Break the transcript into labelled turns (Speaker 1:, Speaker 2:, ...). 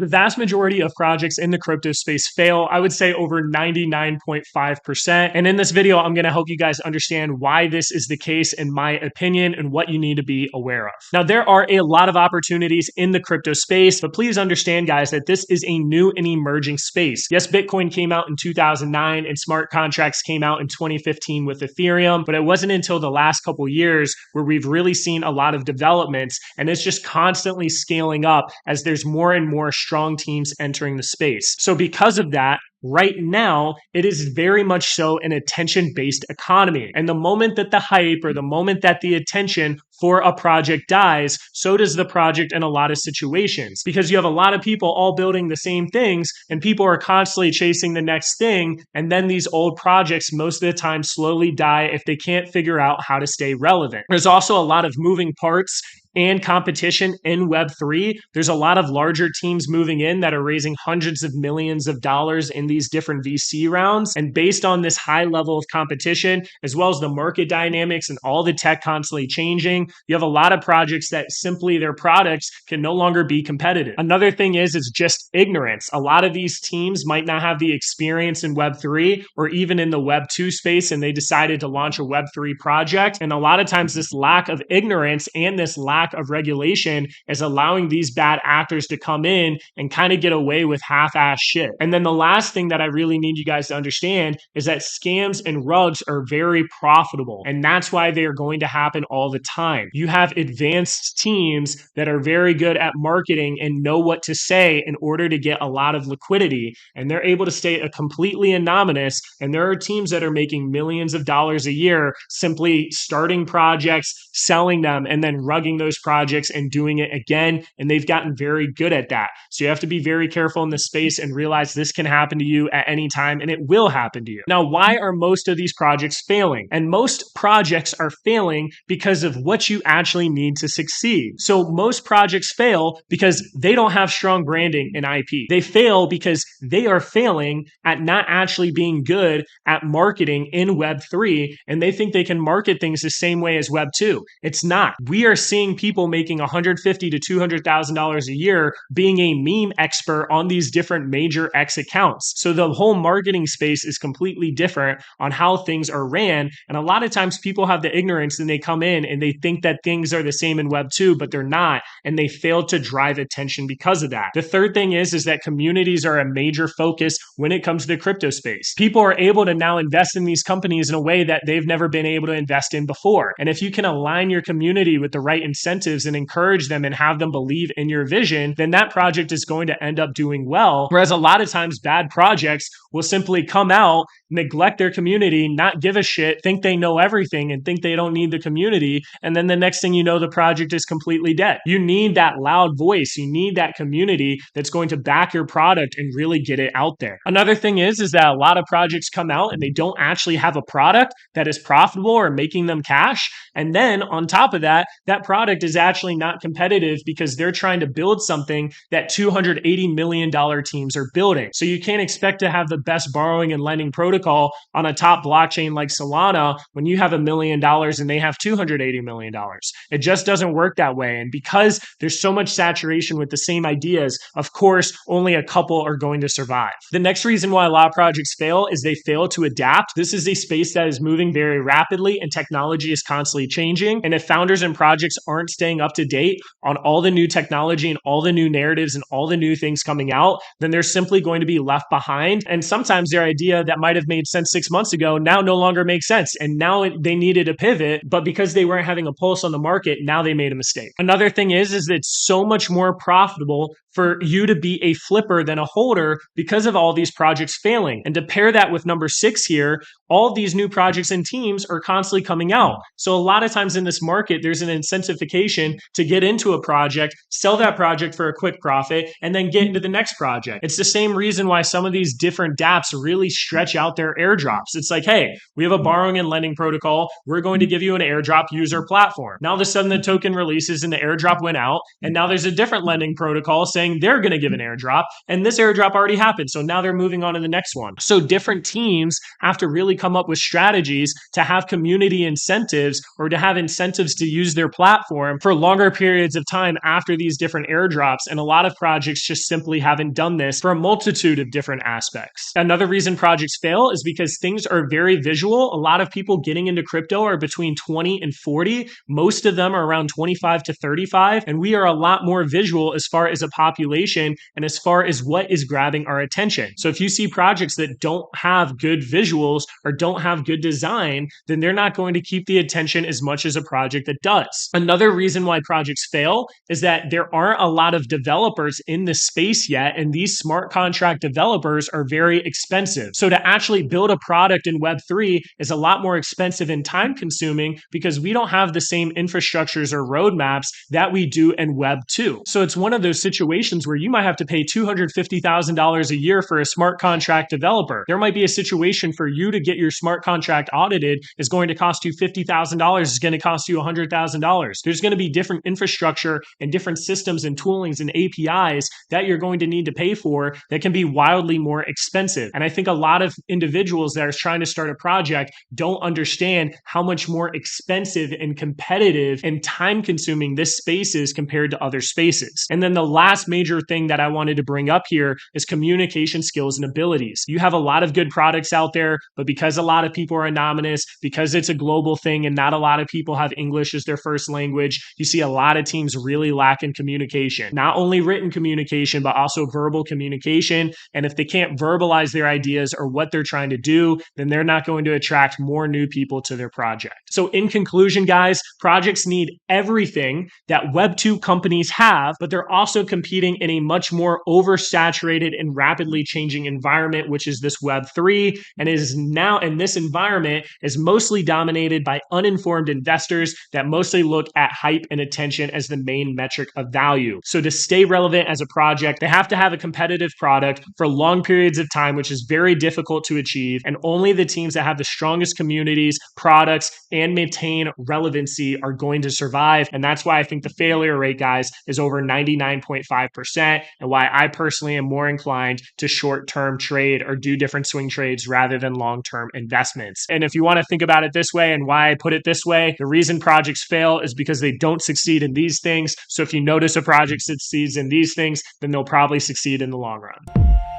Speaker 1: The vast majority of projects in the crypto space fail, I would say over 99.5%. And in this video, I'm going to help you guys understand why this is the case in my opinion and what you need to be aware of. Now, there are a lot of opportunities in the crypto space, but please understand, guys, that this is a new and emerging space. Yes, Bitcoin came out in 2009 and smart contracts came out in 2015 with Ethereum, but it wasn't until the last couple years where we've really seen a lot of developments, and it's just constantly scaling up as there's more and more strong teams entering the space. So because of that, right now, it is very much so an attention-based economy. And the moment that the hype or the moment that the attention for a project dies, so does the project in a lot of situations. Because you have a lot of people all building the same things and people are constantly chasing the next thing. And then these old projects most of the time slowly die if they can't figure out how to stay relevant. There's also a lot of moving parts and competition in Web3. There's a lot of larger teams moving in that are raising hundreds of millions of dollars in these different VC rounds. And based on this high level of competition, as well as the market dynamics and all the tech constantly changing, you have a lot of projects that simply their products can no longer be competitive. Another thing is just ignorance. A lot of these teams might not have the experience in Web3 or even in the Web2 space, and they decided to launch a Web3 project. And a lot of times this lack of ignorance and this lack of regulation is allowing these bad actors to come in and kind of get away with half-ass shit. And then the last thing that I really need you guys to understand is that scams and rugs are very profitable. And that's why they are going to happen all the time. You have advanced teams that are very good at marketing and know what to say in order to get a lot of liquidity. And they're able to stay completely anonymous. And there are teams that are making millions of dollars a year simply starting projects, selling them, and then rugging those projects and doing it again. And they've gotten very good at that. So you have to be very careful in this space and realize this can happen to you at any time, and it will happen to you. Now, why are most of these projects failing? And most projects are failing because of what you actually need to succeed. So most projects fail because they don't have strong branding and IP. They fail because they are failing at not actually being good at marketing in Web3, and they think they can market things the same way as Web2. It's not. We are seeing people making $150,000 to $200,000 a year being a meme expert on these different major X accounts. So the whole marketing space is completely different on how things are ran. And a lot of times people have the ignorance and they come in and they think that things are the same in Web2, but they're not. And they fail to drive attention because of that. The third thing is that communities are a major focus when it comes to the crypto space. People are able to now invest in these companies in a way that they've never been able to invest in before. And if you can align your community with the right incentives and encourage them and have them believe in your vision, then that project is going to end up doing well. Whereas a lot of times bad projects will simply come out, neglect their community, not give a shit, think they know everything and think they don't need the community. And then the next thing you know, the project is completely dead. You need that loud voice. You need that community that's going to back your product and really get it out there. Another thing is that a lot of projects come out and they don't actually have a product that is profitable or making them cash. And then on top of that, that product is actually not competitive because they're trying to build something that $280 million teams are building. So you can't expect to have the best borrowing and lending protocol on a top blockchain like Solana when you have $1 million and they have $280 million. It just doesn't work that way. And because there's so much saturation with the same ideas, of course, only a couple are going to survive. The next reason why a lot of projects fail is they fail to adapt. This is a space that is moving very rapidly and technology is constantly changing. And if founders and projects aren't staying up to date on all the new technology and all the new narratives and all the new things coming out, then they're simply going to be left behind. And sometimes their idea that might have made sense 6 months ago now no longer makes sense. And now they needed a pivot, but because they weren't having a pulse on the market, now they made a mistake. Another thing is that it's so much more profitable for you to be a flipper than a holder because of all these projects failing. And to pair that with number 6 here, all of these new projects and teams are constantly coming out. So a lot of times in this market, there's an incentivization to get into a project, sell that project for a quick profit, and then get into the next project. It's the same reason why some of these different dApps really stretch out their airdrops. It's like, hey, we have a borrowing and lending protocol. We're going to give you an airdrop user platform. Now all of a sudden the token releases and the airdrop went out. And now there's a different lending protocol saying they're going to give an airdrop. And this airdrop already happened. So now they're moving on to the next one. So different teams have to really come up with strategies to have community incentives or to have incentives to use their platform platform for longer periods of time after these different airdrops. And a lot of projects just simply haven't done this for a multitude of different aspects. Another reason projects fail is because things are very visual. A lot of people getting into crypto are between 20 and 40. Most of them are around 25 to 35. And we are a lot more visual as far as a population and as far as what is grabbing our attention. So if you see projects that don't have good visuals or don't have good design, then they're not going to keep the attention as much as a project that does. Another reason why projects fail is that there aren't a lot of developers in this space yet, and these smart contract developers are very expensive. So to actually build a product in Web3 is a lot more expensive and time consuming because we don't have the same infrastructures or roadmaps that we do in Web2. So it's one of those situations where you might have to pay $250,000 a year for a smart contract developer. There might be a situation for you to get your smart contract audited is going to cost you $50,000. It's going to cost you $100,000. There's going to be different infrastructure and different systems and toolings and APIs that you're going to need to pay for that can be wildly more expensive. And I think a lot of individuals that are trying to start a project don't understand how much more expensive and competitive and time consuming this space is compared to other spaces. And then the last major thing that I wanted to bring up here is communication skills and abilities. You have a lot of good products out there, but because a lot of people are anonymous, because it's a global thing and not a lot of people have English as their first language, you see a lot of teams really lack in communication. Not only written communication, but also verbal communication. And if they can't verbalize their ideas or what they're trying to do, then they're not going to attract more new people to their project. So in conclusion, guys, projects need everything that Web2 companies have, but they're also competing in a much more oversaturated and rapidly changing environment, which is this Web3, and is now in this environment is mostly dominated by uninformed investors that mostly look at hype and attention as the main metric of value. So to stay relevant as a project, they have to have a competitive product for long periods of time, which is very difficult to achieve. And only the teams that have the strongest communities, products, and maintain relevancy are going to survive. And that's why I think the failure rate, guys, is over 99.5%, and why I personally am more inclined to short-term trade or do different swing trades rather than long-term investments. And if you want to think about it this way and why I put it this way, the reason projects fail is because they don't succeed in these things. So if you notice a project succeeds in these things, then they'll probably succeed in the long run.